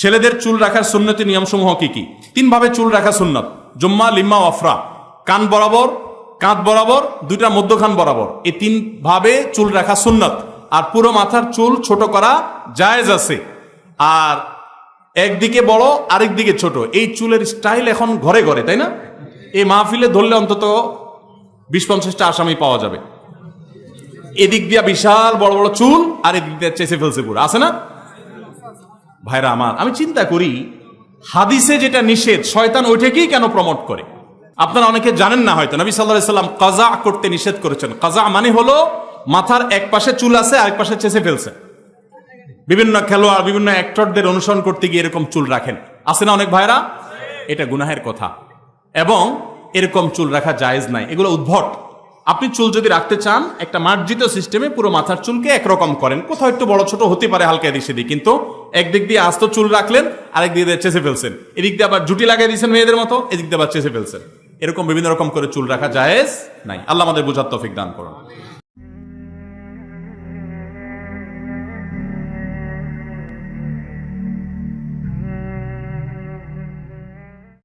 ছেলেদের চুল রাখার সুন্নতি নিয়মসমূহ কি কি? তিন ভাবে চুল রাখা সুন্নত: জুম্মা, লিম্মা, ওয়াফরা। কান বরাবর, কাঁধ বরাবর, দুইটা মধ্যখান বরাবর, এই তিন ভাবে চুল রাখা সুন্নত। আর পুরো মাথার চুল ছোট করা জায়েজ আছে। আর একদিকে বড় আরেক দিকে ছোট, এই চুলের স্টাইল এখন ঘরে ঘরে, তাই না? এই মাহফিলে ধরলে অন্তত 20-50টা আসামি পাওয়া যাবে। এদিক দিয়া বিশাল বড় বড় চুল, আর এদিক দিয়ে চেঁচে ফেলছে পুরো, আছে না? ভাইরা আমার, আমি চিন্তা করি হাদিসে যেটা নিষেধ, শয়তান ওইটাকেই কেন প্রমোট করে? আপনারা অনেকে জানেন না হয়তো, নবী সাল্লাল্লাহু আলাইহি সাল্লাম কাজা করতে নিষেধ করেছেন। কাজা মানে হলো মাথার এক পাশে চুল আছে, আরেক পাশে চেঁচে ফেলছে। বিভিন্ন খেলোয়াড়, বিভিন্ন অ্যাক্টরদের অনুসরণ করতে গিয়ে এরকম চুল রাখেন, আছে না অনেক ভাইরা? এটা গুনাহের কথা, এবং এরকম চুল রাখা জায়েজ নাই, এগুলো উদ্ভট। আপনি চুল যদি রাখতে চান, একটা মার্জিত সিস্টেমে পুরো মাথার চুলকে একরকম করেন। কোথাও একটু বড় ছোট হতে পারে, হালকা এদিক সেদিক, কিন্তু একদিক দিয়ে আস্ত চুল রাখলেন, আরেক দিক দিয়ে চেঁচে ফেলছেন, এদিক দিয়ে আবার জুটি লাগিয়ে দিয়েছেন মেয়েদের মতো, এদিক দিয়ে আবার চেঁচে ফেলছেন। এরকম বিভিন্ন রকম করে চুল রাখা জায়েজ নাই। আল্লাহ আমাদের বোঝার তৌফিক দান করুন।